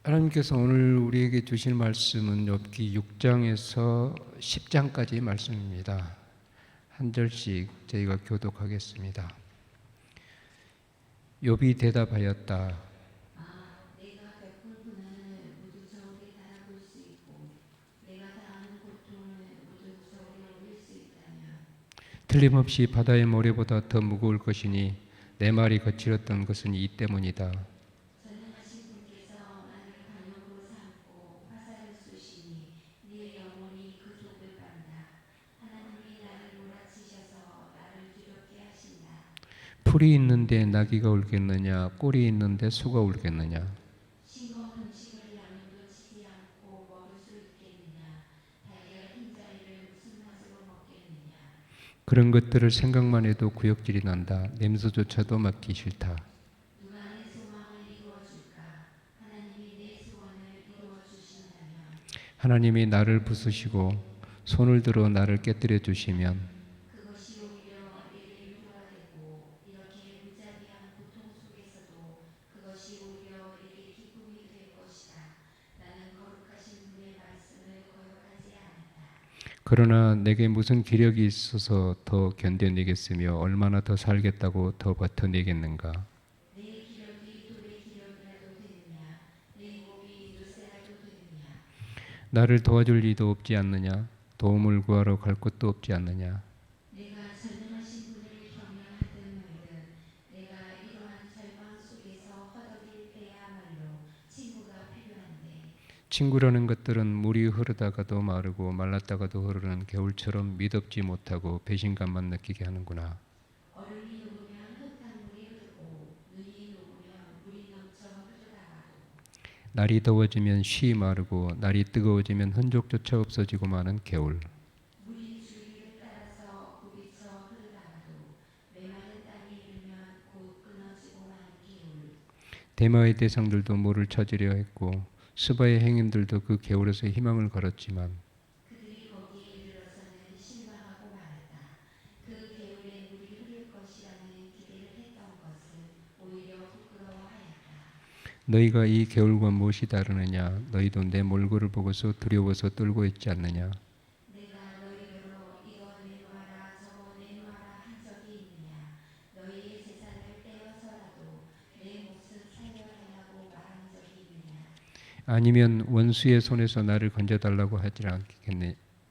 하나님께서 오늘 우리에게 주실 말씀은 욥기 6장에서 10장까지의 말씀입니다. 한 절씩 저희가 교독하겠습니다. 욥이 대답하였다. 내가 베풀 고난을 모두 저울에 달아볼 수 있고 내가 당하는 고통을 모두 저울에 올릴 수 있다면 틀림없이 바다의 모래보다 더 무거울 것이니 내 말이 거칠었던 것은 이 때문이다. 전능하신 분께서 나를 관역으로 삼고 화살을 쏘시니 네 영혼이 그 족을 빤다. 하나님이 나를 몰아치셔서 나를 두렵게 하신다. 풀이 있는데 나귀가 울겠느냐, 꿀이 있는데 소가 울겠느냐. 싱거운 음식을 양념도 치지 않고 먹을 수 있겠느냐. 달걀 흰자리를 무슨 맛으로 먹겠느냐. 그런 것들을 생각만 해도 구역질이 난다. 냄새조차도 맡기 싫다. 누가 내 소망을 이루어줄까? 하나님이 내 소원을 이루어주신다면 하나님이 나를 부수시고 손을 들어 나를 깨뜨려 주시면 그것이 오히려 내게 위로가 되고 이렇게 무자비한 고통 속에서도 그것이 오히려 내게 기쁨이 될 것이다. 나는 거룩하신 분의 말씀을 거역하지 않았다. 그러나 내게 무슨 기력이 있어서 더 견뎌내겠으며 얼마나 더 살겠다고 더 버텨내겠는가. 내 기력이 돌의 기력이라도 되느냐? 내 몸이 요새라도 되느냐? 나를 도와줄 이도 없지 않느냐. 도움을 구하러 갈 곳도 없지 않느냐. 내가 전능하신 분을 경외하든 말든 내가 이러한 절망 속에서 허덕일 때야말로 친구가 필요한데 친구라는 것들은 물이 흐르다가도 마르고 말랐다가도 흐르는 겨울처럼 미덥지 못하고 배신감만 느끼게 하는구나. 얼음이 녹으면 흙탕물이 흐르고 눈이 녹으면 물이 넘쳐 흐르다가도 날이 더워지면 쉬 마르고 날이 뜨거워지면 흔적조차 없어지고 마는 겨울. 물이 줄기를 따라서 부비쳐 흐르다가도 메마른 땅에 이르면 곧 끊어지고 마는 기울. 대마의 대상들도 물을 찾으려 했고 스바의 행인들도 그 겨울에서 희망을 걸었지만 그들이 거기에 이르러서는 실망하고 말았다. 그 개울에 물이 흐를 것이라는 기대를 했던 것을 오히려 부끄러워하였다. 너희가 이 겨울과 무엇이 다르느냐. 너희도 내 몰골을 보고서 두려워서 떨고 있지 않느냐. 내가 너희로 이거 내놓아라 저거 내놓아라 한 적이 있느냐. 너희의 재산을 떼어서라도 내 몫을 살려달라고 말한 적이 있느냐. 아니면 원수의 손에서 나를 건져달라고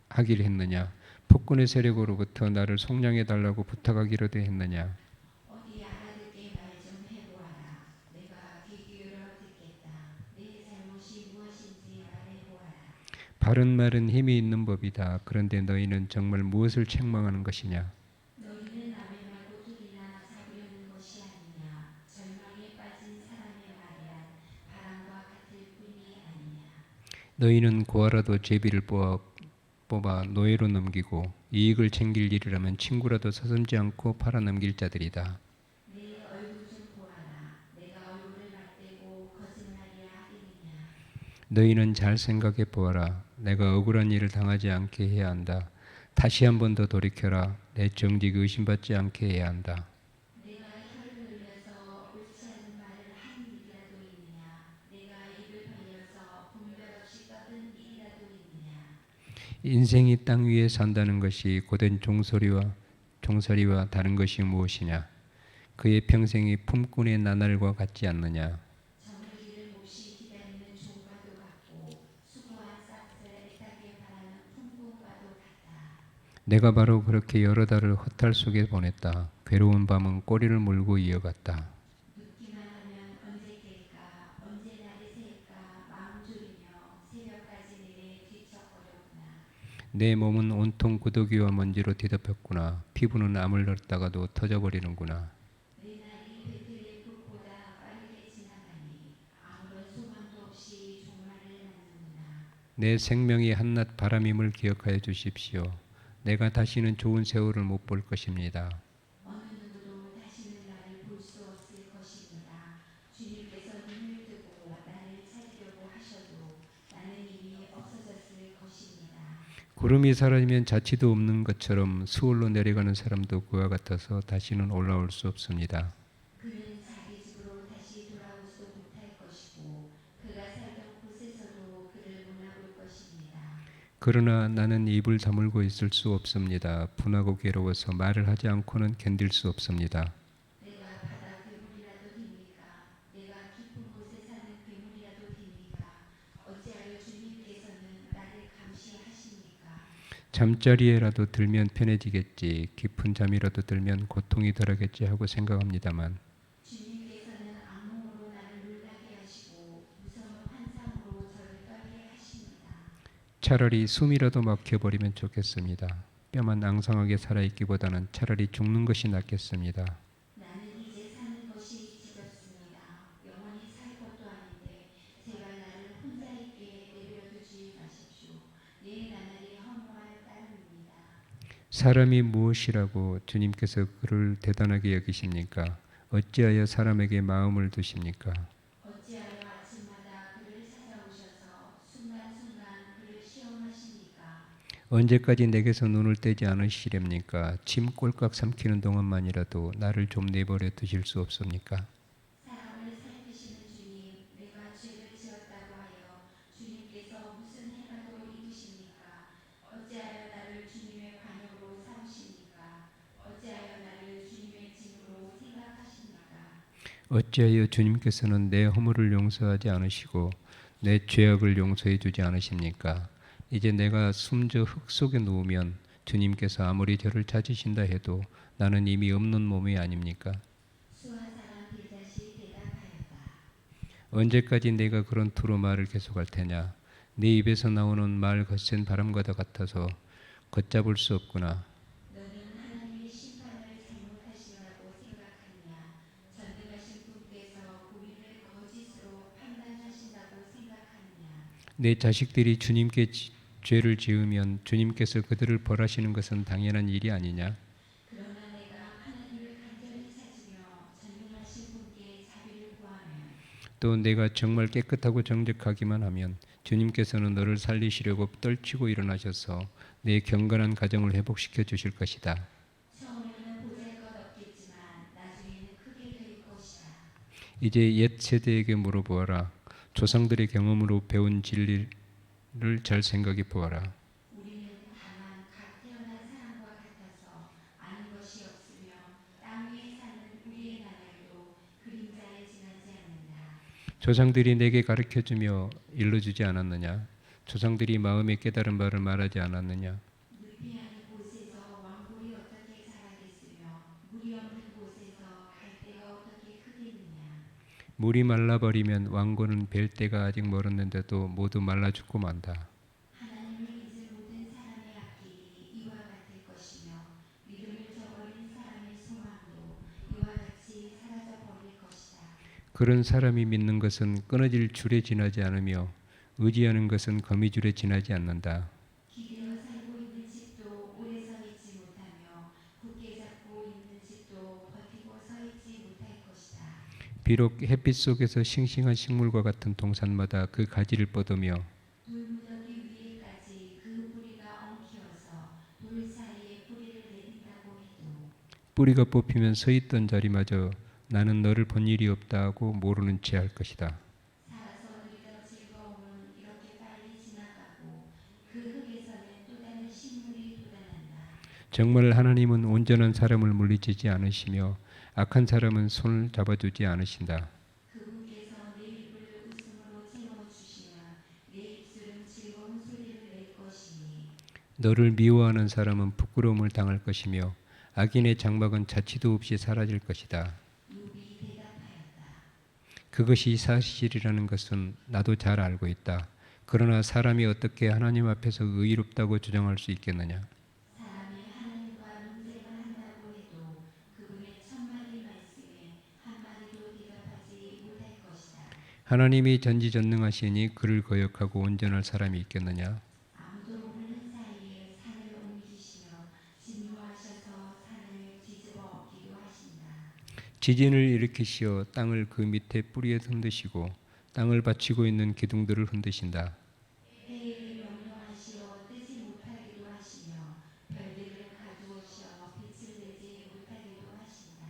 하기를 했느냐. 폭군의 세력으로부터 나를 속량해달라고 부탁하기로도 했느냐. 어디 알아듣게 말 좀 해보아라. 내가 귀 기울여 듣겠다. 내 잘못이 무엇인지 말해보아라. 바른 말은 힘이 있는 법이다. 그런데 너희는 정말 무엇을 책망하는 것이냐. 너희는 남의 말고 둘이나 잡으려는 것이 아니냐. 절망에 빠진 사람의 말이란 바람과 같을 뿐이 아니냐. 너희는 고아라도 제비를 뽑아 노예로 넘기고 이익을 챙길 일이라면 친구라도 서슴지 않고 팔아넘길 자들이다. 내 얼굴 좀 보아라. 내가 얼굴을 맞대고 거짓말이야 하겠느냐. 너희는 잘 생각해 보아라. 내가 억울한 일을 당하지 않게 해야 한다. 다시 한 번 더 돌이켜라. 내 정직 의심받지 않게 해야 한다. 내가 혀를 늘려서 옳지 않은 말을 한 일이라도 있느냐. 내가 입을 벌려서 분별 없이 떠든 일이라도 있느냐. 인생이 땅 위에 산다는 것이 고된 종소리와 다른 것이 무엇이냐. 그의 평생이 품꾼의 나날과 같지 않느냐. 저물기를 몹시 기다리는 종과도 같고 수고한 싹을 애타게 바라는 품꾼과도 같다. 내가 바로 그렇게 여러 달을 허탈 속에 보냈다. 괴로운 밤은 꼬리를 물고 이어갔다. 눕기만 하면 언제 깰까 언제 날이 새까 마음 졸이며 새벽까지 내내 뒤척거렸구나. 내 몸은 온통 구더기와 먼지로 뒤덮였구나. 피부는 암을 넣었다가도 터져버리는구나. 내 날이 배틀의 불보다 빠르게 지나가니 아무런 소망도 없이 종말을 맞는구나. 내 생명이 한낱 바람임을 기억하여 주십시오. 내가 다시는 좋은 세월을 못 볼 것입니다. 어느 누구도 다시는 나를 볼 수 없을 것입니다. 주님께서 눈을 뜨고 나를 찾으려고 하셔도 나는 이미 없어졌을 것입니다. 구름이 사라지면 자취도 없는 것처럼 수월로 내려가는 사람도 그와 같아서 다시는 올라올 수 없습니다. 그는 자기 집으로 다시 돌아오지도 못할 것이고 그가 살던 그러나 나는 입을 다물고 있을 수 없습니다. 분하고 괴로워서 말을 하지 않고는 견딜 수 없습니다. 내가 바다 괴물이라도 됩니까? 내가 깊은 곳에 사는 괴물이라도 됩니까? 어찌하여 주님께서는 나를 감시하십니까? 잠자리에라도 들면 편해지겠지, 깊은 잠이라도 들면 고통이 덜하겠지 하고 생각합니다만 주님께서는 악몽으로 나를 놀라게 하시고 무서운 환상으로 저를 떨게 하십니다. 차라리 숨이라도 막혀버리면 좋겠습니다. 뼈만 앙상하게 살아있기보다는 차라리 죽는 것이 낫겠습니다. 나는 이제 사는 것이 지겹습니다. 영원히 살 것도 아닌데 제발 나를 혼자 있게 내버려두지 마십시오. 내 나날이 허무할 따름입니다. 사람이 무엇이라고 주님께서 그를 대단하게 여기십니까? 어찌하여 사람에게 마음을 두십니까? 어찌하여 아침마다 그를 찾아오셔서 순간순간 그를 시험하십니까? 언제까지 내게서 눈을 떼지 않으시렵니까? 침 꼴깍 삼키는 동안만이라도 나를 좀 내버려 두실 수 없습니까? 사람을 살피시는 주님, 내가 죄를 지었다고 하여 주님께서 무슨 해가도 입으십니까? 어찌하여 나를 주님의 관역으로 삼으십니까? 어찌하여 나를 주님의 짐으로 생각하십니까? 어찌하여 주님께서는 내 허물을 용서하지 않으시고 내 죄악을 용서해 주지 않으십니까? 이제 내가 숨져 흙 속에 누우면 주님께서 아무리 저를 찾으신다 해도 나는 이미 없는 몸이 아닙니까? 수아 사람 빌닷이 대답하였다. 언제까지 내가 그런 투로 말을 계속할 테냐? 네 입에서 나오는 말 거센 바람과도 같아서 걷잡을 수 없구나. 너는 하나님의 심판을 잘못하시라고 생각하느냐? 전능하신 분께서 우리를 거짓으로 판단하신다고 생각하느냐? 내 자식들이 주님께 죄를 지으면 주님께서 그들을 벌하시는 것은 당연한 일이 아니냐? 그러나 내가 하나님을 간절히 찾으며 전능하신 분께 자비를 구하면 또 내가 정말 깨끗하고 정직하기만 하면 주님께서는 너를 살리시려고 떨치고 일어나셔서 내 경건한 가정을 회복시켜 주실 것이다. 처음에는 보잘것없겠지만 나중에는 크게 될 것이다. 이제 옛 세대에게 물어보아라. 조상들의 경험으로 배운 진리를 잘 생각해 보아라. 우리는 다만 각 태어난 사람과 같아서 아는 것이 없으며 땅 위에 사는 우리의 나날도 그림자에 지나지 않는다. 조상들이 내게 가르쳐주며 일러주지 않았느냐? 조상들이 마음에 깨달은 바를 말하지 않았느냐? 늪이 아닌 곳에서 왕골이 어떻게 자라겠으며 물이 없는 곳에서 갈대가 어떻게 크겠느냐. 물이 말라버리면 왕고는 뵐 때가 아직 멀었는데도 모두 말라 죽고 만다. 하나님을 믿을 모든 사람의 앞길이 이와 같을 것이며 믿음을 저버린 사람의 소망도 이와 같이 사라져 버릴 것이다. 그런 사람이 믿는 것은 끊어질 줄에 지나지 않으며 의지하는 것은 거미줄에 지나지 않는다. 기대어 살고 있는 집도 오래 서 있지 못하며 굳게 잡고 있는 집도 버티고 서 있지 못할 것이다. 비록 햇빛 속에서 싱싱한 식물과 같은 동산마다 그 가지를 뻗으며 돌무더기 위에까지 그 뿌리가 엉키어서 돌 사이에 뿌리를 내린다고 해도 뿌리가 뽑히면 서 있던 자리마저 나는 너를 본 일이 없다 하고 모르는 채 할 것이다. 살아서 누리던 즐거움은 이렇게 빨리 지나가고 그 흙에서는 또 다른 식물이 돋아난다. 정말 하나님은 온전한 사람을 물리치지 않으시며 악한 사람은 손을 잡아주지 않으신다. 그분께서 내 입을 웃음으로 채워주시며 내 입술은 즐거운 소리를 낼 것이니 너를 미워하는 사람은 부끄러움을 당할 것이며 악인의 장막은 자취도 없이 사라질 것이다. 욥이 대답하였다. 그것이 사실이라는 것은 나도 잘 알고 있다. 그러나 사람이 어떻게 하나님 앞에서 의롭다고 주장할 수 있겠느냐? 사람이 하나님과 논쟁을 한다고 해도 그분의 천마디 말씀에 한마디도 대답하지 못할 것이다. 하나님이 전지전능하시니 그를 거역하고 온전할 사람이 있겠느냐? 아무도 모르는 사이에 산을 옮기시며 진노하셔서 산을 뒤집어 엎기도 하신다. 지진을 일으키시어 땅을 그 밑에 뿌리에 흔드시고 땅을 받치고 있는 기둥들을 흔드신다. 해를 명령하시어 뜨지 못하기도 하시며 별들을 가두어시어 빛을 내지 못하기도 하신다.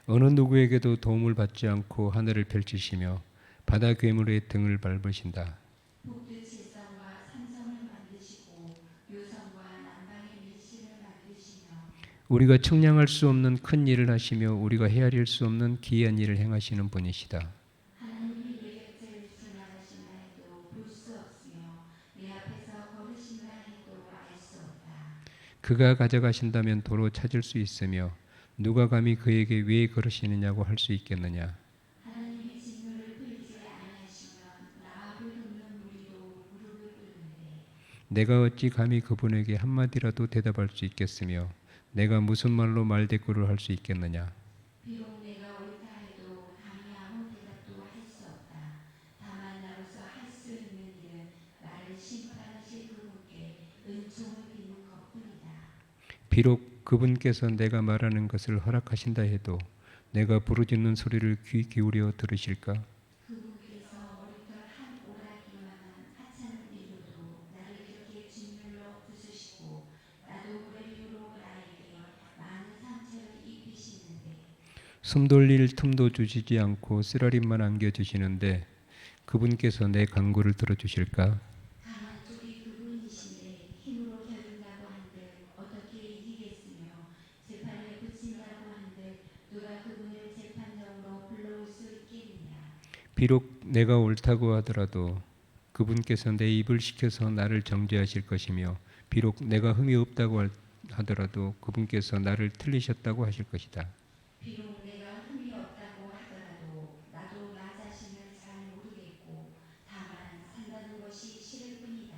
어느 누구에게도 도움을 받지 않고 하늘을 펼치시며 바다 괴물의 등을 밟으신다. 북두 칠성과 삼성을 만드시고 우리가 측량할 수 없는 큰 일을 하시며 우리가 헤아릴 수 없는 기이한 일을 행하시는 분이시다. 하나님이 내 곁을 지나가신다 해도 볼 수 없으며 내 앞에서 걸으신다 해도 알 수 없다. 그가 가져가신다면 도로 찾을 수 있으며 누가 감히 그에게 왜 그러시느냐고 할 수 있겠느냐. 하나님의 진노를 풀지 아니하시면 라합을 돕는 무리도 무릎을 꿇는데 내가 어찌 감히 그분에게 한마디라도 대답할 수 있겠으며 내가 무슨 말로 말대꾸를 할 수 있겠느냐. 비록 내가 옳다 해도 감히 아무 대답도 할 수 없다. 다만 나로서 할 수 있는 일은 나를 심판하실 그분께 은총을 빌는 것뿐이다. 비록 그분께서 내가 말하는 것을 허락하신다 해도 내가 부르짖는 소리를 귀 기울여 들으실까? 그분께서 머리털 한 오라기만한 하찮은 일로도 나를 이렇게 진멸로 부수시고 나도 그의 이유로 나에게 많은 상처를 입히시는데 숨 돌릴 틈도 주시지 않고 쓰라림만 안겨주시는데 그분께서 내 간구를 들어주실까? 강한 쪽이 그분이신데 힘으로 겨룬다고 한들 어떻게 이기겠으며 재판에 붙인다고 한들 누가 그분을 재판장으로 불러올 수 있겠느냐. 비록 내가 옳다고 하더라도 그분께서 내 입을 시켜서 나를 정죄하실 것이며 비록 내가 흠이 없다고 하더라도 그분께서 나를 틀리셨다고 하실 것이다. 비록 내가 흠이 없다고 하더라도 나도 나 자신을 잘 모르겠고 다만 산다는 것이 싫을 뿐이다.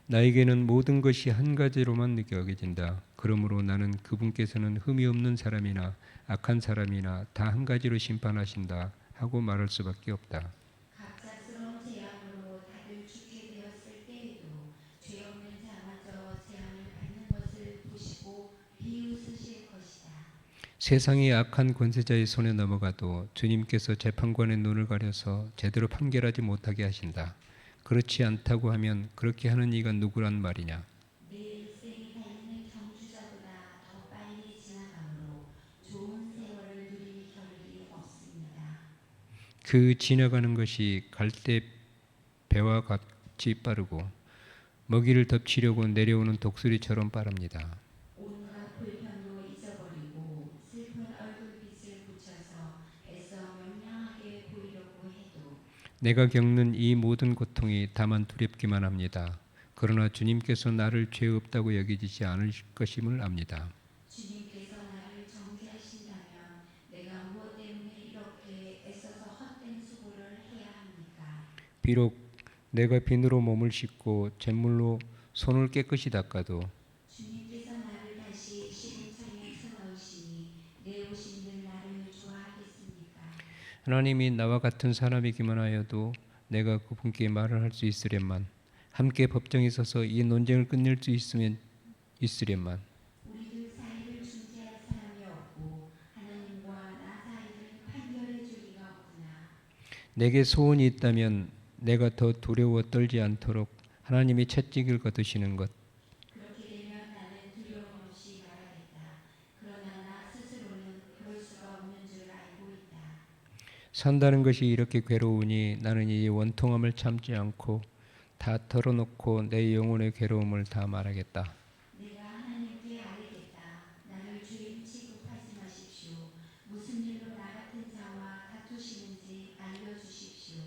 나에게는 모든 것이 한 가지로만 느껴진다. 그러므로 나는 그분께서는 흠이 없는 사람이나 악한 사람이나 다 한 가지로 심판하신다 하고 말할 수밖에 없다. 갑작스러운 재앙으로 다들 죽게 되었을 때에도 죄 없는 자마저 재앙을 받는 것을 보시고 비웃으실 것이다. 세상이 악한 권세자의 손에 넘어가도 주님께서 재판관의 눈을 가려서 제대로 판결하지 못하게 하신다. 그렇지 않다고 하면 그렇게 하는 이가 누구란 말이냐. 내 일생이 달리는 경주자보다 더 빨리 지나가므로 좋은 세월을 누릴 겨를이 없습니다. 그 지나가는 것이 갈대 배와 같이 빠르고 먹이를 덮치려고 내려오는 독수리처럼 빠릅니다. 온갖 불편도 잊어버리고 슬픈 얼굴빛을 붙여서 애써 명랑하게 보이려고 해도 내가 겪는 이 모든 고통이 다만 두렵기만 합니다. 그러나 주님께서 나를 죄 없다고 여기지 않을 것임을 압니다. 주님께서 나를 정죄하신다면 내가 무엇 때문에 이렇게 애써서 헛된 수고를 해야 합니까? 비록 내가 비누로 몸을 씻고 잿물로 손을 깨끗이 닦아도 주님께서 나를 다시 시금창에 쳐넣으시니 내 오신들 나를 좋아하겠습니까? 하나님이 나와 같은 사람이기만 하여도 내가 그분께 말을 할 수 있으련만 함께 법정에 서서 이 논쟁을 끝낼 수 있으련만 우리들 사이를 중재할 사람이 없고 하나님과 나 사이를 판결해 주리가 없구나. 내게 소원이 있다면 내가 더 두려워 떨지 않도록 하나님이 채찍을 거두시는 것. 그렇게 되면 나는 두려움 없이 말하겠다. 그러나 나 스스로는 그럴 수가 없는 줄 알고 있다. 산다는 것이 이렇게 괴로우니 나는 이 원통함을 참지 않고 다 털어놓고 내 영혼의 괴로움을 다 말하겠다. 내가 하나님께 아뢰겠다. 나를 주인 취급하지 마십시오. 무슨 일로 나 같은 자와 다투시는지 알려주십시오.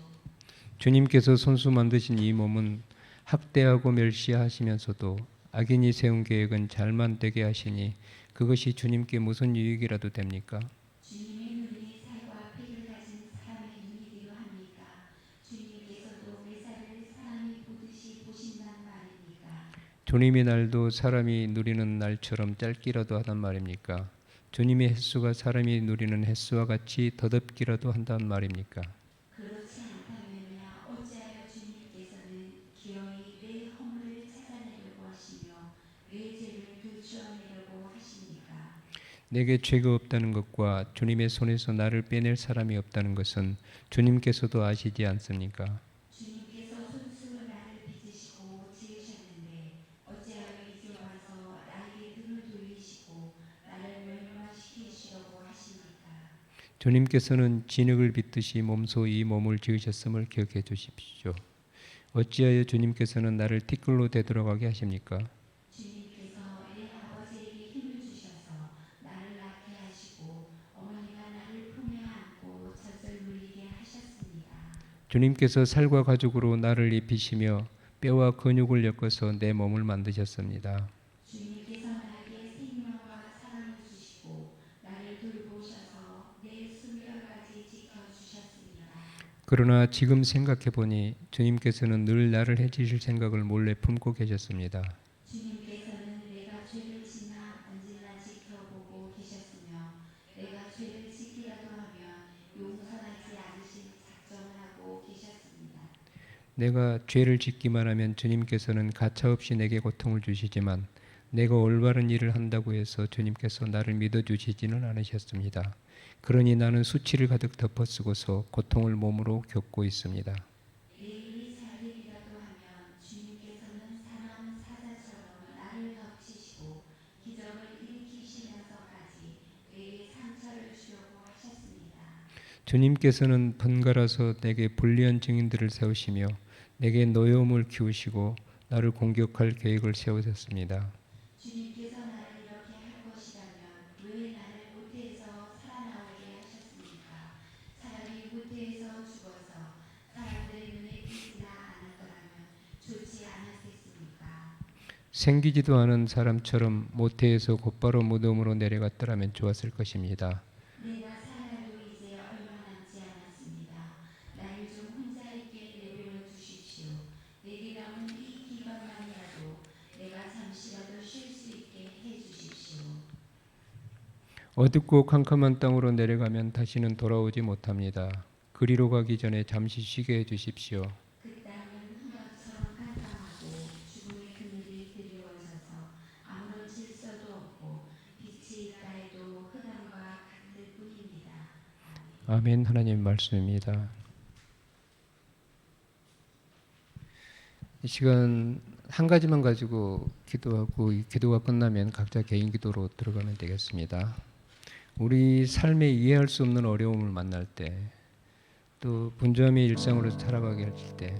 주님께서 손수 만드신 이 몸은 학대하고 멸시하시면서도 악인이 세운 계획은 잘만 되게 하시니 그것이 주님께 무슨 유익이라도 됩니까? 주님의 눈이 살과 피를 가진 사람의 눈이기도 합니까? 주님께서도 메사를 사람이 보듯이 보신단 말입니까? 주님의 날도 사람이 누리는 날처럼 짧기라도 하단 말입니까? 주님의 횟수가 사람이 누리는 횟수와 같이 더덥기라도 한단 말입니까? 그렇지 않다면야 어찌하여 주님께서는 기어이 내 허물을 찾아내려고 하시며 내 죄를 들추어내려고 하십니까? 내게 죄가 없다는 것과 주님의 손에서 나를 빼낼 사람이 없다는 것은 주님께서도 아시지 않습니까? 주님께서 손수로 나를 빚으시고 지으셨는데 어찌하여 이제 와서 나에게 등을 돌리시고 나를 멸망시키시려고 하십니까? 주님께서는 진흙을 빚듯이 몸소 이 몸을 지으셨음을 기억해 주십시오. 어찌하여 주님께서는 나를 티끌로 되돌아가게 하십니까? 주님께서 내 아버지에게 힘을 주셔서 주님께서 살과 가죽으로 나를 입히시며 뼈와 근육을 엮어서 내 몸을 만드셨습니다. 주님께서 나에게 생명과 사랑을 주시고 나를 돌보셔서 내 숨결까지 지켜주셨습니다. 그러나 지금 생각해 보니 주님께서는 늘 나를 해치실 생각을 몰래 품고 계셨습니다. 주님께서는 내가 죄를 지나 언제나 지켜보고 계셨으며 내가 죄를 지키려도 하면 용서하지 않으실 작정을 하고 계셨습니다. 내가 죄를 짓기만 하면 주님께서는 가차없이 내게 고통을 주시지만 내가 올바른 일을 한다고 해서 주님께서 나를 믿어주시지는 않으셨습니다. 그러니 나는 수치를 가득 덮어쓰고서 고통을 몸으로 겪고 있습니다. 내 일이 잘 되기라도 하면 주님께서는 사나운 사자처럼 나를 덮치시고 기적을 일으키시면서까지 내게 상처를 주려고 하셨습니다. 주님께서는 번갈아서 내게 불리한 증인들을 세우시며 내게 노여움을 키우시고 나를 공격할 계획을 세우셨습니다. 주님께서 나를 이렇게 할 것이라면 왜 나를 모태에서 살아나오게 하셨습니까? 차라리 모태에서 죽어서 사람들의 눈에 띄지나 않았더라면 좋지 않았겠습니까? 생기지도 않은 사람처럼 모태에서 곧바로 무덤으로 내려갔더라면 좋았을 것입니다. 내가 살아도 이제 얼마 남지 않았습니다. 나를 좀 혼자 있게 내버려 주십시오. 내게 남은 이 기간만이라도 내가 잠시라도 쉴 수 있게 해 주십시오. 어둡고 캄캄한 땅으로 내려가면 다시는 돌아오지 못합니다. 그리로 가기 전에 잠시 쉬게 해주십시오. 그 땅은 흑암처럼 깜깜하고 죽음의 그늘이 드리워져서 아무런 질서도 없고 빛이 있다 해도 흑암과 같을 뿐입니다. 아멘. 하나님 말씀입니다. 이 시간 한 가지만 가지고 기도하고 이 기도가 끝나면 각자 개인 기도로 들어가면 되겠습니다. 우리 삶에 이해할 수 없는 어려움을 만날 때, 또 분주함의 일상으로 살아가게 할 때,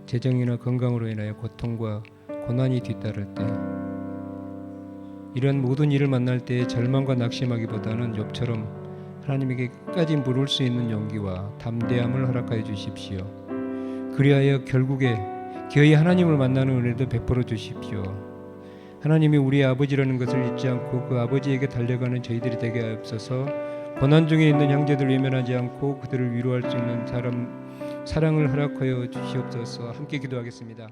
재정이나 건강으로 인하여 고통과 고난이 뒤따를 때, 이런 모든 일을 만날 때 절망과 낙심하기보다는 욥처럼 하나님에게 끝까지 물을 수 있는 용기와 담대함을 허락하여 주십시오. 그리하여 결국에 기어이 하나님을 만나는 은혜도 베풀어 주십시오. 하나님이 우리의 아버지라는 것을 잊지 않고 그 아버지에게 달려가는 저희들이 되게 하옵소서. 고난 중에 있는 형제들 외면하지 않고 그들을 위로할 수 있는 사랑을 허락하여 주시옵소서. 함께 기도하겠습니다.